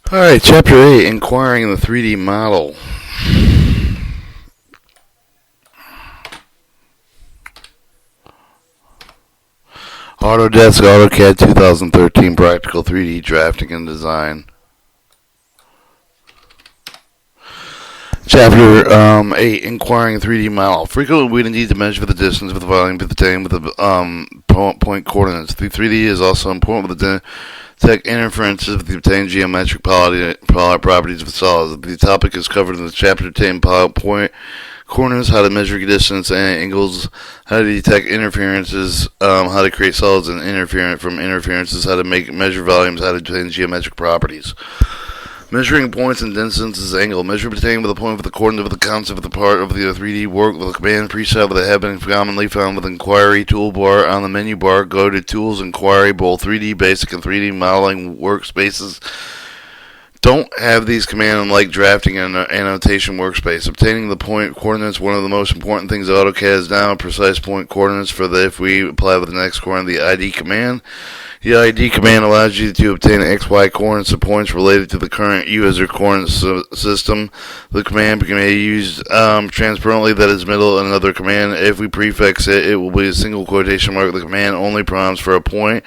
Alright, Chapter 8, Inquiring the 3D Model. Autodesk AutoCAD 2013 Practical 3D Drafting and Design. Chapter 8, Inquiring 3D Model. Frequently we need to measure the distance of the volume to obtain with the point coordinates. The 3D is also important with the detect interferences with the obtained geometric properties of solids. The topic is covered in the chapter 10, point coordinates, how to measure distance and angles, how to detect interferences, how to create solids and interferences, how to measure volumes, how to obtain geometric properties. Measuring points and distances angle. Measure obtained with a point with the coordinate of the concept of the part of the 3D work with a command preset with a have been commonly found with Inquiry toolbar. On the menu bar, go to Tools, Inquiry. Both 3D Basic and 3D Modeling workspaces don't have these commands unlike drafting and annotation workspace. Obtaining the point coordinates, one of the most important things AutoCAD is now precise point coordinates for the if we apply with the next coordinate, the ID command. The ID command allows you to obtain XY coordinates of points related to the current user coordinate system. The command can be used transparently, that is middle, and another command. If we prefix it, it will be a single quotation mark. The command only prompts for a point.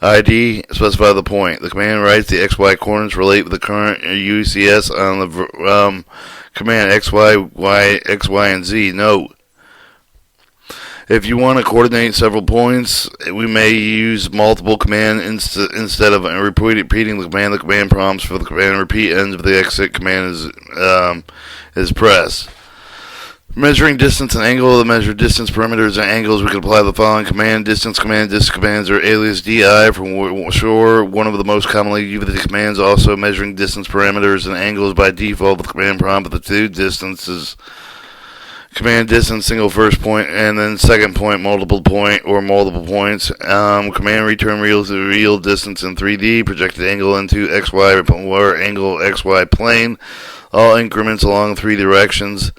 ID specify the point. The command writes the XY coordinates relate with the current UCS on the command X, Y, and Z. Note: if you want to coordinate several points, we may use multiple commands instead of repeating the command prompts for the command repeat ends of the exit command is pressed. Measuring distance and angle. To measure distance, perimeters, and angles, we can apply the following command. Distance commands, or alias DI from shore. One of the most commonly used commands. Also, measuring distance, parameters, and angles by default with the command prompt of the two distances. Command distance, single first point, and then second point, multiple point, or multiple points. Command return real distance in 3D, projected angle into XY or angle XY plane. All increments along three directions.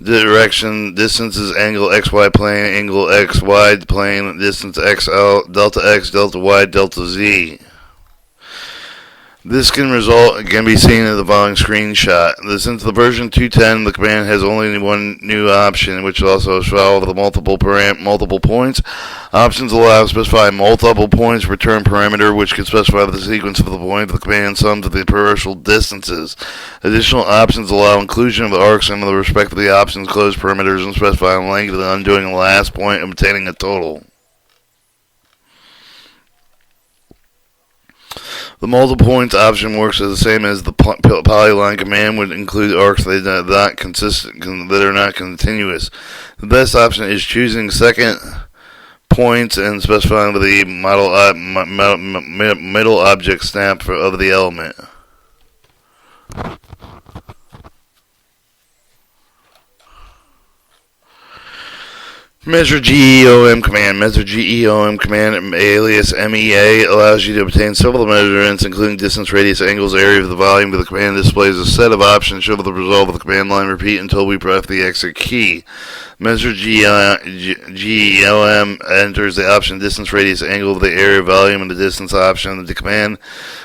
Distance is angle XY plane, angle XY plane, distance XL, delta X, delta Y, delta Z. This can be seen in the following screenshot. Since the version 2.10, the command has only one new option, which also solves the multiple points. Options allow specify multiple points, return parameter, which can specify the sequence of the point of the command sums of the partial distances. Additional options allow inclusion of the arcs and with respect to the options close parameters and specify length of the undoing the last point and obtaining a total. The multiple points option works as the same as the polyline command would include arcs that are not continuous. The best option is choosing second points and specifying the middle object snap of the element. Measure GEOM command. Measure GEOM command, alias MEA, allows you to obtain several measurements, including distance, radius, angles, area of the volume. But the command displays a set of options. Show the result of the command line. Repeat until we press the exit key. Measure GEOM enters the option distance, radius, angle of the area, volume, and the distance option. The command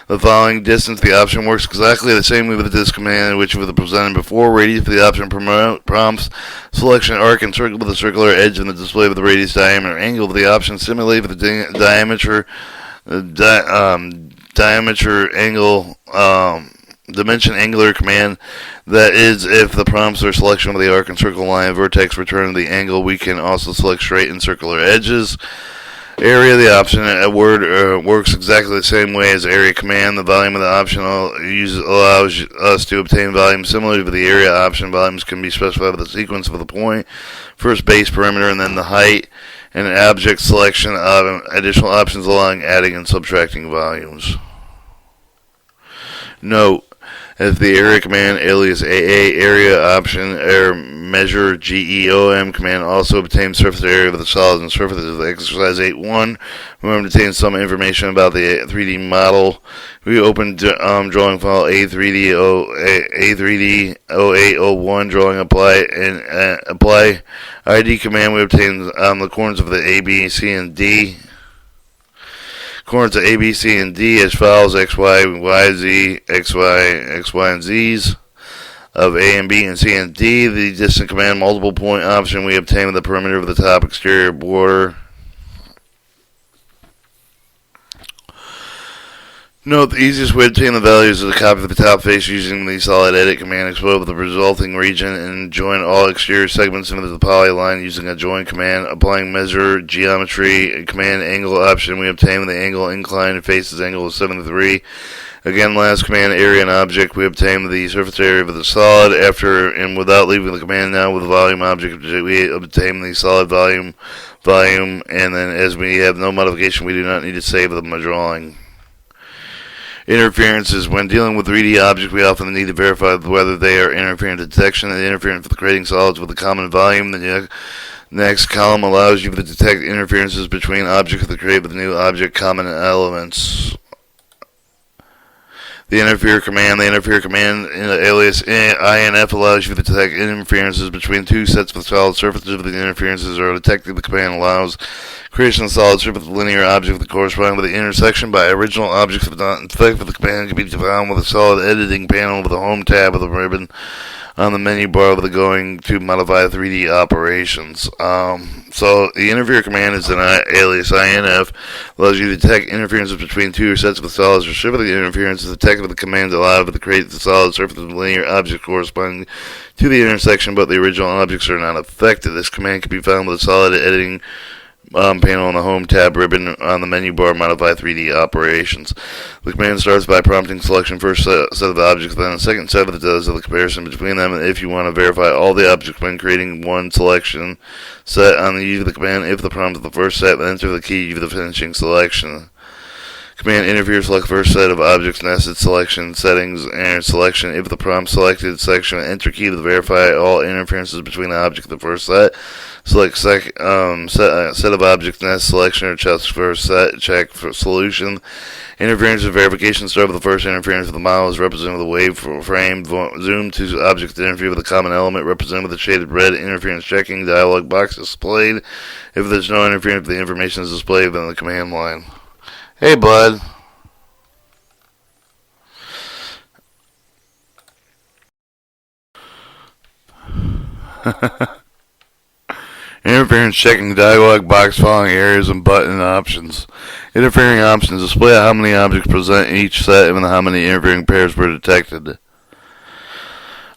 the following distance. The option works exactly the same way with this command, which was presented before. Radius for the option prompts selection arc and circle with a circular edge in the display with the radius, diameter, angle of the option. Simulate with the diameter, angle, dimension angular command. That is, if the prompts are selection of the arc and circle line, vertex, return to the angle. We can also select straight and circular edges. Area, the option works exactly the same way as area command. The volume of the option allows us to obtain volume similar to the area option. Volumes can be specified with the sequence of the point, first base perimeter, and then the height, and an object selection of additional options allowing adding and subtracting volumes. Note: if the area command, alias AA, area option, or measure GEOM command also obtains surface area of the solids and surfaces of exercise 8.1. Remember to obtain some information about the 3D model. We open drawing file A3D0801 drawing apply ID command. We obtain the corners of the A, B, C, and D. Coordinates of A, B, C, and D as follows: X, Y, Y, Z, X, Y, X, Y, and Z's of A and B and C and D. The distant command multiple point option we obtain with the perimeter of the top exterior border. Note the easiest way to obtain the values of the copy of the top face using the solid edit command. Explode the resulting region and join all exterior segments into the polyline using a join command. Applying measure geometry command angle option we obtain with the angle incline faces angle of 73. Again, last command area and object we obtain with the surface area of the solid. After and without leaving the command now with the volume object we obtain the solid volume, and then as we have no modification we do not need to save the drawing. Interferences. When dealing with 3D objects, we often need to verify whether they are interference detection and interference with creating solids with a common volume. The next column allows you to detect interferences between objects that create with new object common elements. The interfere command. The interfere command alias INF allows you to detect interferences between two sets of solid surfaces. If the interferences are detected, the command allows creation of solid surface with linear object that correspond with the intersection by original objects. If not in effect, the command can be found with a solid editing panel with the home tab of the ribbon on the menu bar with the going to modify 3D operations. So the interfere command is an alias INF, allows you to detect interferences between two sets of solids or surface. The interference is detected with the commands allowed to create the solid surface of linear object corresponding to the intersection, but the original objects are not affected. This command can be found with a solid editing panel on the Home tab ribbon on the menu bar, modify 3D operations. The command starts by prompting selection first set of objects, then a second set that does the comparison between them. If you want to verify all the objects when creating one selection set on the use of the command, if the prompt of the first set, then enter the key of the finishing selection. Command interfere select first set of objects, nested selection settings, and selection. If the prompt selected section, enter key to verify all interferences between the object of the first set. Select set of objects, nest selection, or check first set, check for solution. Interference and verification start with the first interference of the model is represented with a wave frame. Zoom to objects that interfere with a common element represented with a shaded red. Interference checking dialog box displayed. If there's no interference, the information is displayed in the command line. Hey, bud. Interference checking dialog box following areas and button options. Interfering options display how many objects present in each set and how many interfering pairs were detected.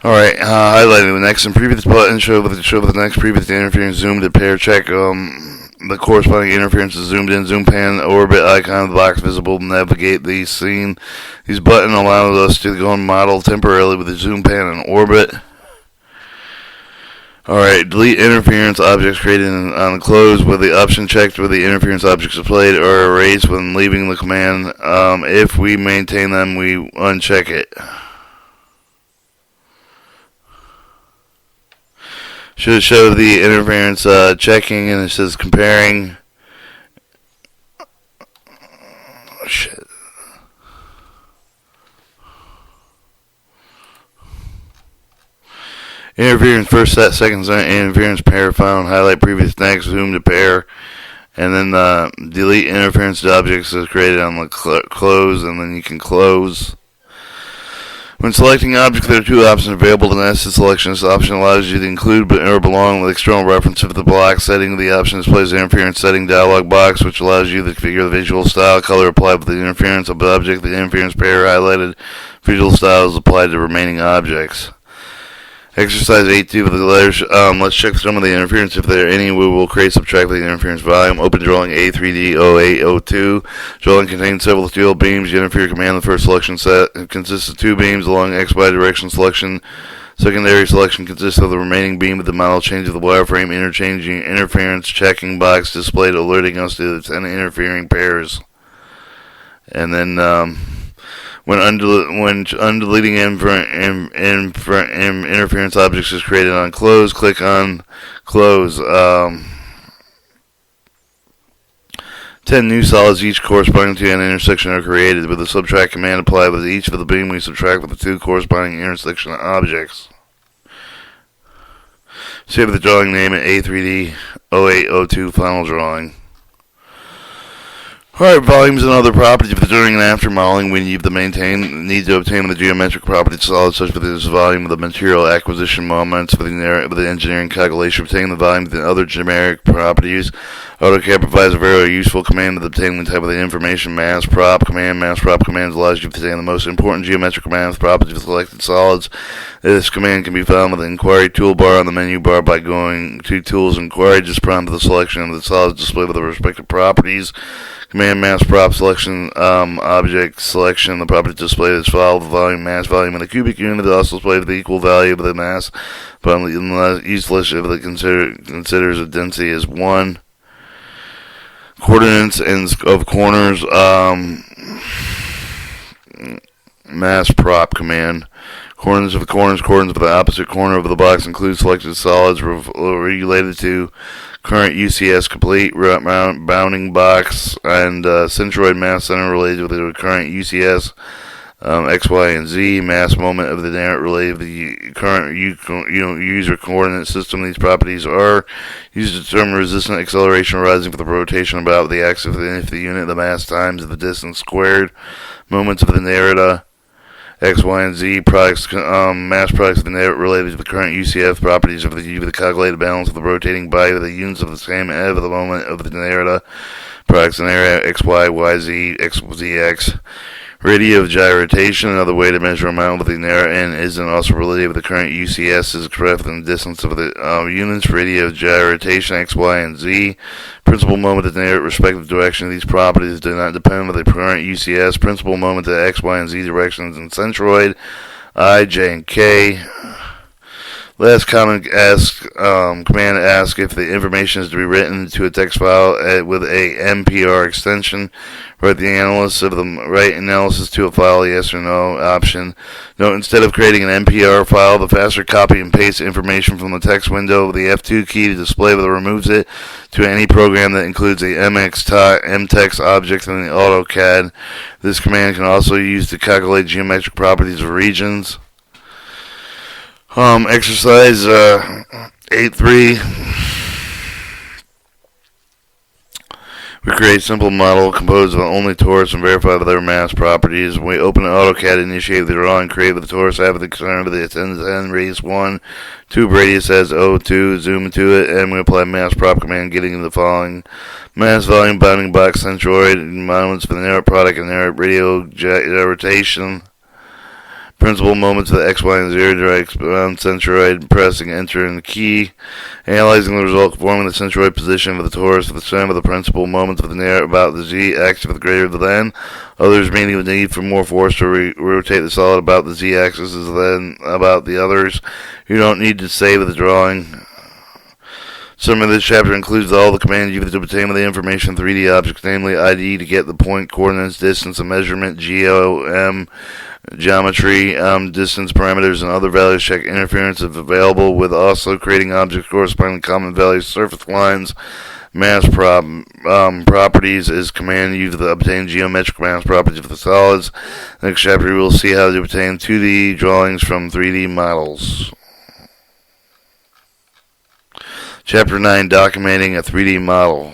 Alright, highlighting the next and previous button show with the next previous interference zoom to pair check the corresponding interference is zoomed in. Zoom pan orbit icon of the box visible to navigate the scene. These buttons allow us to go and model temporarily with the zoom pan and orbit. Alright, delete interference objects created on close with the option checked with the interference objects displayed or erased when leaving the command. If we maintain them, we uncheck it. Should show the interference checking, and it says comparing. Oh, shit. Interference first set, second set, interference pair found, highlight previous next, zoom to pair, and then delete interference to objects is created on the close, and then you can close. When selecting objects, there are two options available. The nested selection. This option allows you to include or belong with external reference to the block setting. The option displays the interference setting dialog box, which allows you to configure the visual style, color applied with the interference of the object. The interference pair highlighted visual style is applied to remaining objects. Exercise 8.2 with the letters. Let's check some of the interference. If there are any, we will create subtract the interference volume. Open drawing A3D0802. Drawing contains several steel beams. The interfere command, the first selection set, consists of two beams along XY direction selection. Secondary selection consists of the remaining beam with the model change of the wireframe interchanging interference checking box displayed alerting us to the 10 interfering pairs. And then when undeleting interference objects is created on close, click on close. 10 new solids, each corresponding to an intersection, are created. With the subtract command applied with each of the beam, we subtract with the two corresponding intersection objects. Save the drawing name at A3D0802 final drawing. Alright, volumes and other properties of the during and after modeling we need to obtain the geometric properties solids such as the volume of the material acquisition moments for the engineering calculation, obtaining the volume of the other generic properties. Autocad provides a very useful command to obtain the type of the information. Mass prop command allows you to obtain the most important geometric math properties of selected solids. This command can be found with the inquiry toolbar on the menu bar by going to tools inquiry. Just prompt the selection of the solids displayed with the respective properties. Command mass prop selection, object selection. The property displayed is followed: the volume, mass volume, and the cubic unit is also displayed with the equal value of the mass, but useless if it considers a density as 1. Coordinates of corners, mass prop command. Coordinates of the opposite corner of the box include selected solids related to current UCS complete bounding box and centroid mass center related to the current UCS X, Y, and Z mass moment of the narrative related to the current user coordinate system. These properties are used to determine resistant acceleration arising from the rotation about the axis of the unit, the mass times the distance squared. Moments of the narrative X, Y, and Z products, mass products of the narrative related to the current UCF properties of the calculated balance of the rotating body of the units of the same of the moment of the narrative products in area X, Y, Y, Z, X, Z, X. Radius of gyration, another way to measure amount of the narrow end, is also related with the current UCS is expressed in the distance of the units. Radius of gyration X, Y, and Z. Principal moment of the narrow respective direction of these properties do not depend on the current UCS. Principal moment of the X, Y, and Z directions in centroid I, J, and K. Last command asks if the information is to be written to a text file with a MPR extension. Write analysis to a file, yes or no option. Note, instead of creating an MPR file, the faster copy and paste information from the text window, the F2 key to display removes it to any program that includes a MText object in the Autocad. This command can also be used to calculate geometric properties of regions. Exercise 8.3. We create simple model composed of only torus and verify their mass properties. When we open the Autocad, initiate the drawing, create with the torus, have the center of the end radius 1, tube radius as O2, zoom into it, and we apply mass prop command, getting the following: mass volume, bounding box, centroid, moments for the narrow product and narrow radial rotation. Principal moments of the X, Y, and Z direct centroid, pressing enter in the key, analyzing the result, forming the centroid position of the torus for the sum of the principal moments of the narrow about the Z axis for the greater than. Others meaning the need for more force to rotate the solid about the Z axis than about the others. You don't need to save the drawing. Summary of this chapter includes all the commands used to obtain the information 3D objects, namely ID to get the point coordinates, distance, and measurement, GOM, geometry, distance parameters, and other values. Check interference if available, with also creating objects corresponding to common values, surface lines. Mass properties is command used to obtain geometric mass properties of the solids. Next chapter we will see how to obtain 2D drawings from 3D models. Chapter 9, documenting a 3D model.